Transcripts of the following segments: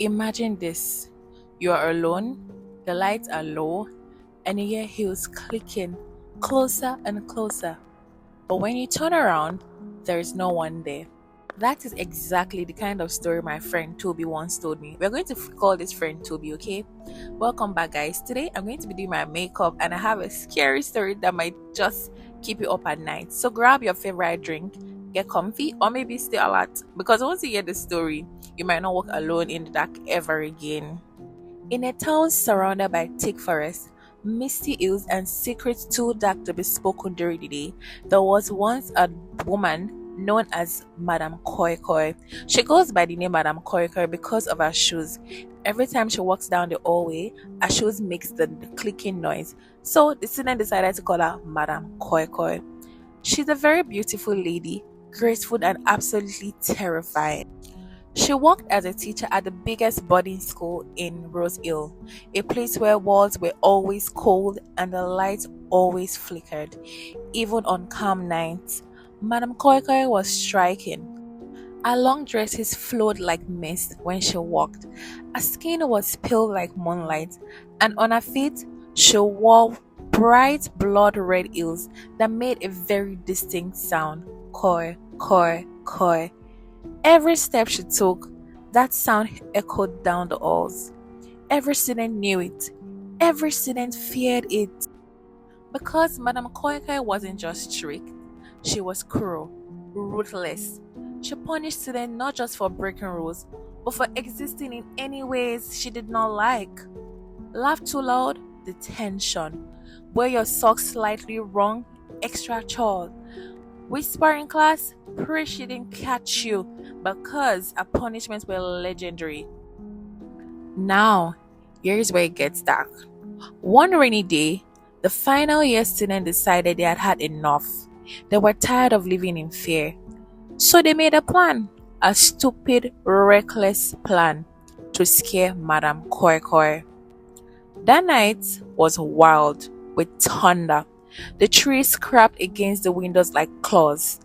Imagine this. You are alone, the lights are low, and you hear heels clicking closer and closer. But when you turn around, there is no one there. That is exactly the kind of story my friend Toby once told me. We're going to call this friend Toby, okay? Welcome back, guys. Today I'm going to be doing my makeup and I have a scary story that might just keep you up at night. So grab your favorite drink, get comfy, or maybe stay alert because once you hear the story, you might not walk alone in the dark ever again. In a town surrounded by thick forests, misty hills, and secrets too dark to be spoken during the day, there was once a woman known as Madame Koi Koi. She goes by the name Madame Koi Koi because of her shoes. Every time she walks down the hallway, her shoes makes the clicking noise. So the student decided to call her Madame Koi Koi. She's a very beautiful lady, graceful and absolutely terrifying. She worked as a teacher at the biggest boarding school in Rose Hill, a place where walls were always cold and the lights always flickered, even on calm nights. Madame Koi Koi was striking. Her long dresses flowed like mist when she walked. Her skin was pale like moonlight, and on her feet she wore bright blood red heels that made a very distinct sound. Koi, koi, koi. Every step she took, that sound echoed down the halls. Every student knew it. Every student feared it. Because Madame Koike wasn't just strict, she was cruel, ruthless. She punished students not just for breaking rules, but for existing in any ways she did not like. Laugh too loud, detention. Wear your socks slightly wrong, extra chore. Whisper in class, pray she didn't catch you because her punishments were legendary. Now, here's where it gets dark. One rainy day, the final year students decided they had had enough. They were tired of living in fear. So they made a plan, a stupid, reckless plan to scare Madame Koi Koi. That night was wild with thunder. The trees scraped against the windows like claws.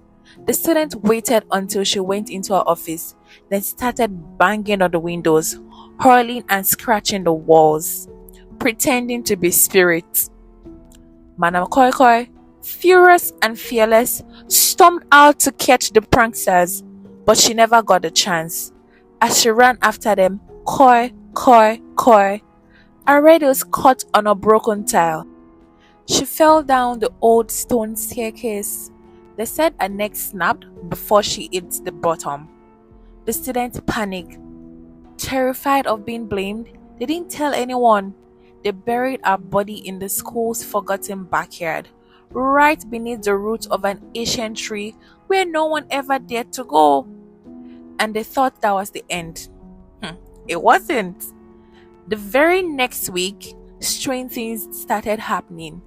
The student waited until she went into her office, then started banging on the windows, hurling and scratching the walls, pretending to be spirits. Madame Koi Koi, furious and fearless, stormed out to catch the pranksters, but she never got a chance. As she ran after them, Koi, Koi, Koi, her red was caught on a broken tile. She fell down the old stone staircase. They said her neck snapped before she hit the bottom. The students panicked. Terrified of being blamed, they didn't tell anyone. They buried her body in the school's forgotten backyard, right beneath the roots of an ancient tree where no one ever dared to go. And they thought that was the end. It wasn't. The very next week, strange things started happening.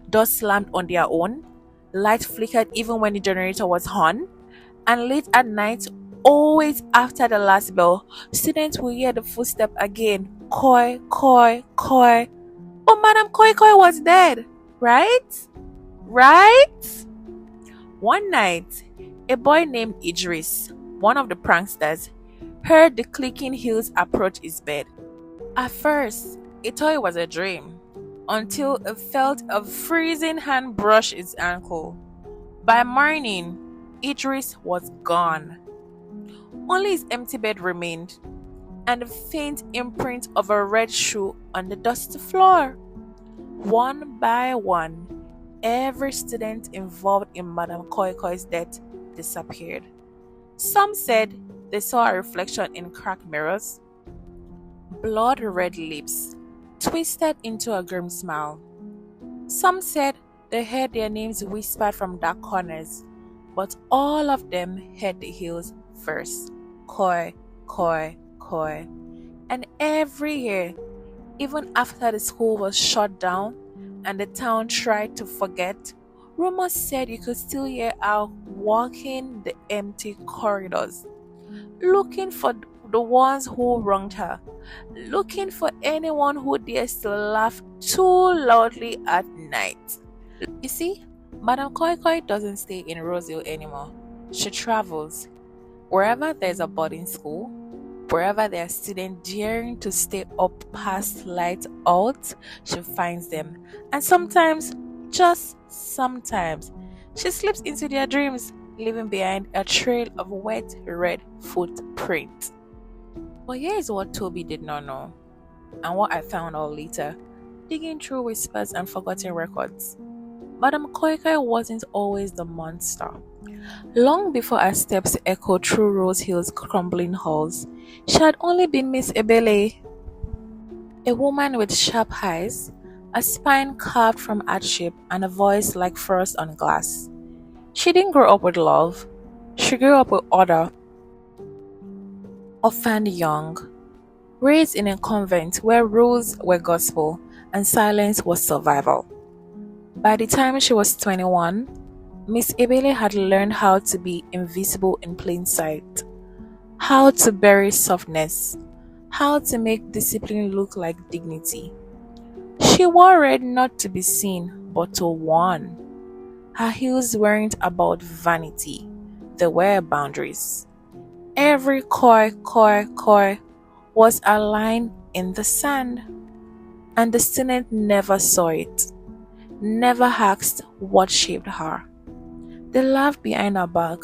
Doors slammed on their own, light flickered even when the generator was on, and late at night, always after the last bell, students will hear the footstep again. Koi, koi, koi. Oh, Madame Koi Koi was dead, right? Right? One night, a boy named Idris, one of the pranksters, heard the clicking heels approach his bed. At first, he thought it was a dream, until he felt a freezing hand brush his ankle. By morning, Idris was gone. Only his empty bed remained, and the faint imprint of a red shoe on the dusty floor. One by one, every student involved in Madame Koi Koi's death disappeared. Some said they saw a reflection in cracked mirrors, blood red lips twisted into a grim smile. Some said they heard their names whispered from dark corners, but all of them heard the heels first. Koi, koi, koi. And every year, even after the school was shut down and the town tried to forget, rumors said you could still hear her walking the empty corridors, looking for the ones who wronged her, looking for anyone who dares to laugh too loudly at night. You see, Madame Koi Koi doesn't stay in Rosehill anymore. She travels. Wherever there's a boarding school, Wherever there are students daring to stay up past light out, she finds them. And sometimes, just sometimes, she slips into their dreams, leaving behind a trail of wet red footprints. But here is what Toby did not know, and what I found out later, digging through whispers and forgotten records. Madame Koikoi wasn't always the monster. Long before her steps echoed through Rose Hill's crumbling halls, she had only been Miss Ebele, a woman with sharp eyes, a spine carved from hardship, and a voice like frost on glass. She didn't grow up with love. She grew up with order, orphaned young, raised in a convent where rules were gospel and silence was survival. By the time she was 21, Miss Ebele had learned how to be invisible in plain sight, how to bury softness, how to make discipline look like dignity. She wore red not to be seen, but to warn. Her heels weren't about vanity, they were boundaries. Every koi was a line in the sand, and the student never saw it, never asked what shaped her. They laughed behind her back,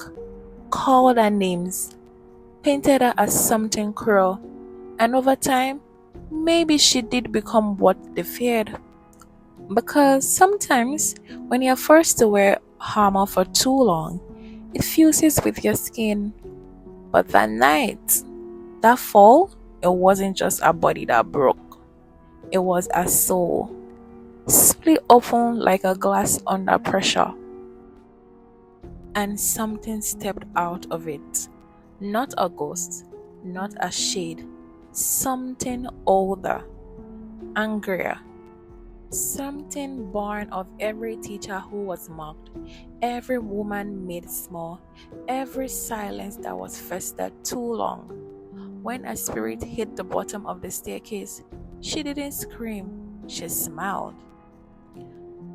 called her names, painted her as something cruel, and over time, maybe she did become what they feared. Because sometimes, when you're forced to wear armor for too long, it fuses with your skin. But that night, that fall, it wasn't just a body that broke, it was a soul, split open like a glass under pressure. And something stepped out of it. Not a ghost, not a shade, something older, angrier, something born of every teacher who was mocked, every woman made small, every silence that was festered too long. When a spirit hit the bottom of the staircase, she didn't scream, she smiled.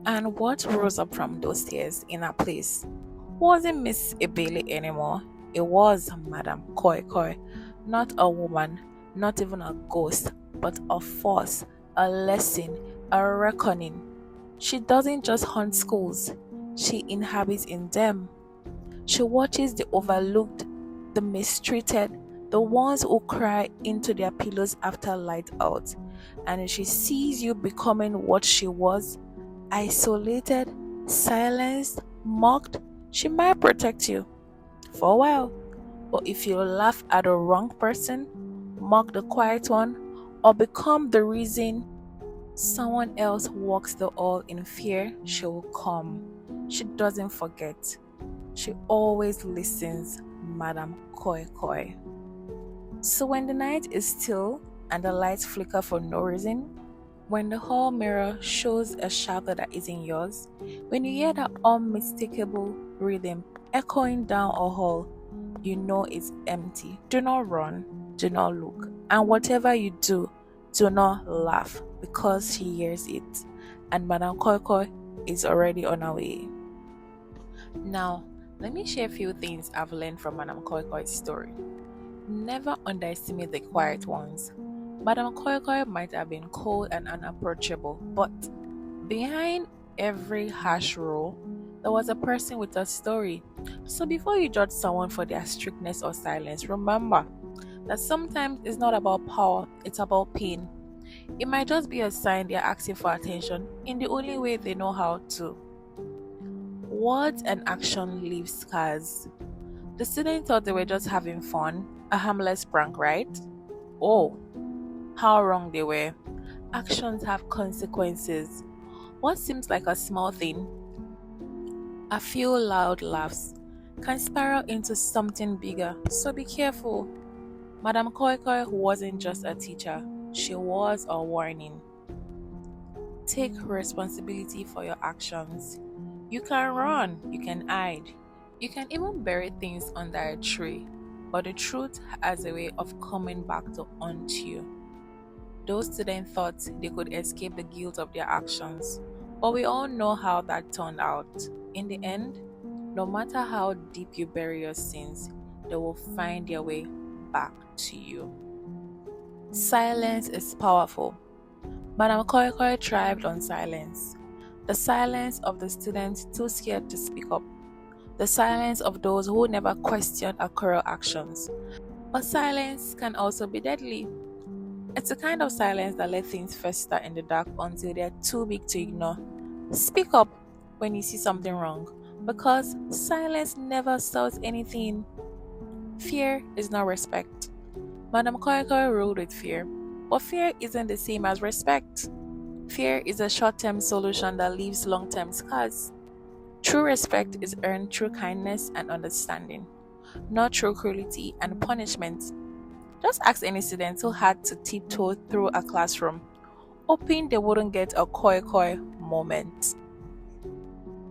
And what rose up from those stairs in her place wasn't Miss Ebele anymore. It was Madame Koikoi, not a woman, not even a ghost, but a force, a lesson, a reckoning. She doesn't just haunt schools, she inhabits in them. She watches the overlooked, the mistreated, the ones who cry into their pillows after light out. And if she sees you becoming what she was, isolated, silenced, mocked, she might protect you for a while. But if you laugh at the wrong person, mock the quiet one, or become the reason someone else walks the hall in fear, she will come. She doesn't forget. She always listens, Madame Koi Koi. So when the night is still and the lights flicker for no reason, when the hall mirror shows a shadow that isn't yours, when you hear that unmistakable rhythm echoing down a hall, you know it's empty. Do not run, do not look, and whatever you do not laugh because she hears it, and Madame Koi Koi is already on her way. Now, let me share a few things I've learned from Madame Koi Koi's story. Never underestimate the quiet ones. Madame Koi Koi might have been cold and unapproachable, but behind every harsh rule, there was a person with a story. So before you judge someone for their strictness or silence, remember that sometimes it's not about power, it's about pain. It might just be a sign they're asking for attention in the only way they know how to. Words and action leave scars. The students thought they were just having fun, a harmless prank, right? Oh, how wrong they were. Actions have consequences. What seems like a small thing, a few loud laughs, can spiral into something bigger, so be careful. Madame Koi Koi wasn't just a teacher, she was a warning. Take responsibility for your actions. You can run, you can hide, you can even bury things under a tree, but the truth has a way of coming back to haunt you. Those students thought they could escape the guilt of their actions, but we all know how that turned out. In the end, no matter how deep you bury your sins, they will find their way back to you. Silence is powerful. Madam Koi Koi thrived on silence. The silence of the students too scared to speak up. The silence of those who never questioned her cruel actions. But silence can also be deadly. It's a kind of silence that lets things fester in the dark until they're too big to ignore. Speak up when you see something wrong, because silence never solves anything. Fear is not respect. Madam Koi Koi ruled with fear, but fear isn't the same as respect. Fear is a short term solution that leaves long term scars. True respect is earned through kindness and understanding, not through cruelty and punishment. Just ask any student who had to tiptoe through a classroom, hoping they wouldn't get a koi koi moment.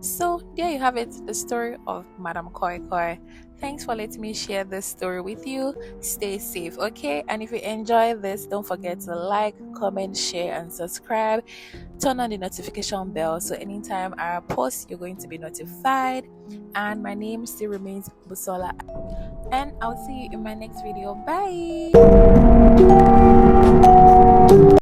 So, there you have it, the story of Madam Koi Koi. Thanks for letting me share this story with you. Stay safe, okay? And if you enjoy this, don't forget to like, comment, share, and subscribe. Turn on the notification bell so anytime I post, you're going to be notified. And my name still remains Busola. And I'll see you in my next video. Bye!